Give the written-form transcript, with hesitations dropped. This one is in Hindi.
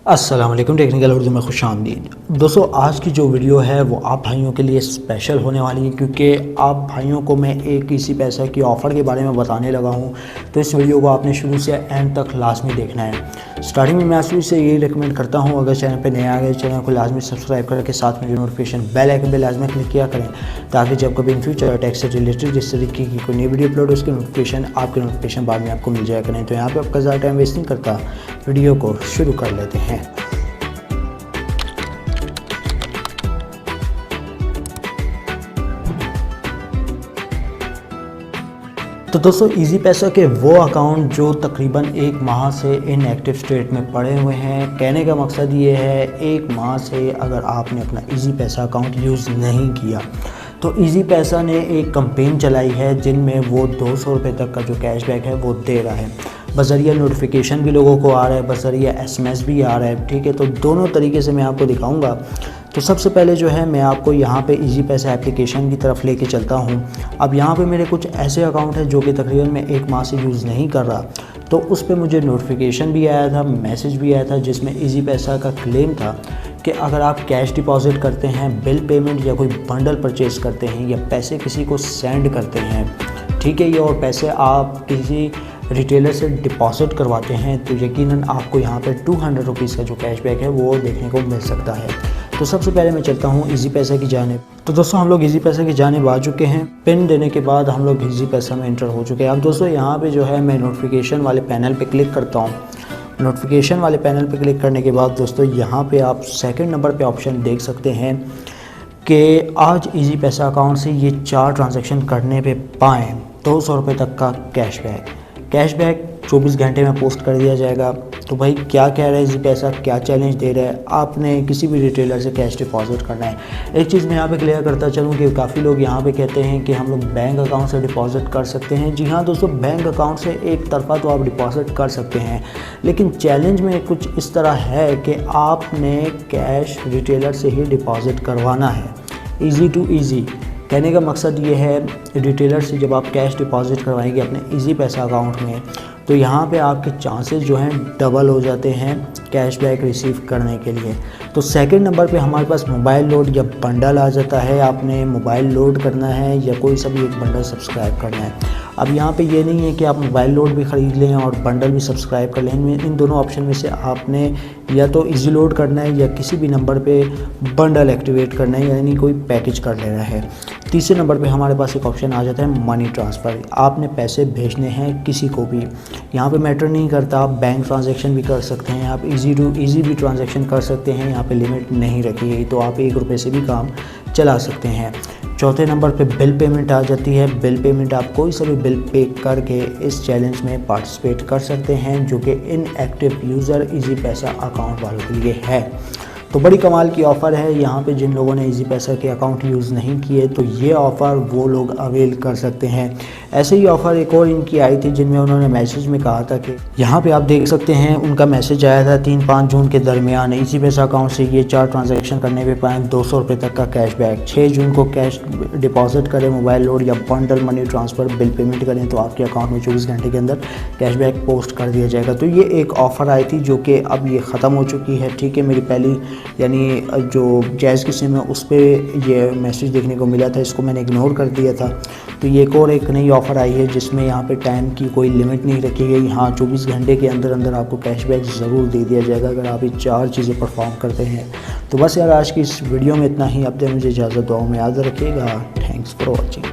अस्सलाम वालेकुम, टेक्निकल उर्दू में खुशामदीद। दोस्तों, आज की जो वीडियो है वो आप भाइयों के लिए स्पेशल होने वाली है, क्योंकि आप भाइयों को मैं एक इसी पैसा की ऑफ़र के बारे में बताने लगा हूँ। तो इस वीडियो को आपने शुरू से एंड तक लाजमी देखना है। स्टार्टिंग में मैं आप से यही रिकमेंड करता हूँ, अगर चैनल पर नया आ गए चैनल को लाजमी सब्सक्राइब करके साथ में जो नोटिफिकेशन बेल आइकन पे लाजमी क्लिक किया करें, ताकि जब कभी इन फ्यूचर टैक्स से रिलेटेड जिस तरीके की कोई नई वीडियो अपलोड हो उसकी नोटिफिकेशन बाद में आपको मिल जाया करें। तो यहाँ पर आपका ज़्यादा टाइम वेस्ट नहीं करता, वीडियो को शुरू कर लेते हैं। तो दोस्तों, इजी पैसा के वो अकाउंट जो तकरीबन एक माह से इनएक्टिव स्टेट में पड़े हुए हैं, कहने का मकसद ये है एक माह से अगर आपने अपना इजी पैसा अकाउंट यूज़ नहीं किया तो इजी पैसा ने एक कैंपेन चलाई है जिनमें वो 200 रुपये तक का जो कैशबैक है वो दे रहा है। बज़रिया नोटिफिकेशन भी लोगों को आ रहा है, बज़रिया एसएमएस भी आ रहा है। ठीक है, तो दोनों तरीके से मैं आपको दिखाऊंगा। तो सबसे पहले जो है मैं आपको यहाँ पे इजी पैसा एप्लीकेशन की तरफ लेके चलता हूँ। अब यहाँ पे मेरे कुछ ऐसे अकाउंट हैं जो कि तकरीबन मैं एक माह से यूज़ नहीं कर रहा, तो उस पर मुझे नोटिफिकेशन भी आया था, मैसेज भी आया था, जिसमें इजी पैसा का क्लेम था कि अगर आप कैश डिपॉज़िट करते हैं, बिल पेमेंट या कोई बंडल परचेज़ करते हैं या पैसे किसी को सेंड करते हैं, ठीक है, ये और पैसे आप किसी रिटेलर से डिपॉज़िट करवाते हैं, तो यकीनन आपको यहाँ पे 200 रुपीज़ का जो कैशबैक है वो देखने को मिल सकता है। तो सबसे पहले मैं चलता हूँ इजी पैसा की जानिब। तो दोस्तों, हम लोग इजी पैसा की जानिब आ चुके हैं। पिन देने के बाद हम लोग इजी पैसा में एंटर हो चुके हैं। अब दोस्तों, यहाँ पे जो है मैं नोटिफिकेशन वाले पैनल पे क्लिक करता हूँ। नोटिफिकेशन वाले पैनल पे क्लिक करने के बाद दोस्तों, यहाँ पे आप सेकंड नंबर पे ऑप्शन देख सकते हैं कि आज इजी पैसा अकाउंट से ये 4 ट्रांजैक्शन करने पे पाएँ 200 रुपये तक का कैशबैक 24 घंटे में पोस्ट कर दिया जाएगा। तो भाई क्या कह रहा है इजी पैसा, क्या चैलेंज दे रहा है, आपने किसी भी रिटेलर से कैश डिपॉजिट करना है। एक चीज़ मैं यहाँ पे क्लियर करता चलूँ कि काफ़ी लोग यहाँ पे कहते हैं कि हम लोग बैंक अकाउंट से डिपॉजिट कर सकते हैं। जी हाँ दोस्तों, बैंक अकाउंट से एक तरफा तो आप डिपॉजिट कर सकते हैं, लेकिन चैलेंज में कुछ इस तरह है कि आपने कैश रिटेलर से ही डिपॉजिट करवाना है। ईजी टू ईजी कहने का मकसद ये है, रिटेलर से जब आप कैश डिपॉजिट करवाएंगे अपने इजी पैसा अकाउंट में, तो यहाँ पे आपके चांसेस जो हैं डबल हो जाते हैं कैशबैक रिसीव करने के लिए। तो सेकंड नंबर पे हमारे पास मोबाइल लोड या बंडल आ जाता है। आपने मोबाइल लोड करना है या कोई सा भी एक बंडल सब्सक्राइब करना है। अब यहाँ पे ये नहीं है कि आप मोबाइल लोड भी ख़रीद लें और बंडल भी सब्सक्राइब कर लें। इन दोनों ऑप्शन में से आपने या तो इजी लोड करना है या किसी भी नंबर पे बंडल एक्टिवेट करना है, यानी कोई पैकेज कर लेना है। तीसरे नंबर पे हमारे पास एक ऑप्शन आ जाता है मनी ट्रांसफ़र। आपने पैसे भेजने हैं किसी को भी, यहाँ पे मैटर नहीं करता, आप बैंक ट्रांजैक्शन भी कर सकते हैं, आप इजी टू इजी भी ट्रांजैक्शन कर सकते हैं। यहाँ पे लिमिट नहीं रखी गई, तो आप 1 रुपये से भी काम चला सकते हैं। चौथे नंबर पे बिल पेमेंट आ जाती है। बिल पेमेंट आप कोई सा भी बिल पे करके इस चैलेंज में पार्टिसिपेट कर सकते हैं, जो कि इनएक्टिव यूज़र इजी पैसा अकाउंट वालों के लिए है। तो बड़ी कमाल की ऑफ़र है। यहाँ पे जिन लोगों ने इजी पैसा के अकाउंट यूज़ नहीं किए, तो ये ऑफ़र वो लोग अवेल कर सकते हैं। ऐसे ही ऑफ़र एक और इनकी आई थी, जिनमें उन्होंने मैसेज में कहा था कि यहाँ पे आप देख सकते हैं उनका मैसेज आया था 3-5 जून के दरमियान, इजी पैसा अकाउंट से ये 4 ट्रांजैक्शन करने पे पाएँ 200 रुपये तक का कैशबैक। 6 जून को कैश डिपॉजिट करें, मोबाइल लोड या bundle money transfer, bill payment करें, तो आपके अकाउंट में 24 घंटे के अंदर कैशबैक पोस्ट कर दिया जाएगा। तो ये एक ऑफ़र आई थी जो कि अब ये ख़त्म हो चुकी है। ठीक है, मेरी पहली यानी जो जैज़ की सिम है उस पर ये मैसेज देखने को मिला था, इसको मैंने इग्नोर कर दिया था। तो ये एक नई ऑफ़र आई है जिसमें यहाँ पे टाइम की कोई लिमिट नहीं रखी गई। हाँ, 24 घंटे के अंदर अंदर आपको कैशबैक ज़रूर दे दिया जाएगा अगर आप ये 4 चीज़ें परफॉर्म करते हैं। तो बस यार, आज की इस वीडियो में इतना ही। अब तक मुझे इजाज़त, दुआओं में याद रखिएगा। Thanks for watching.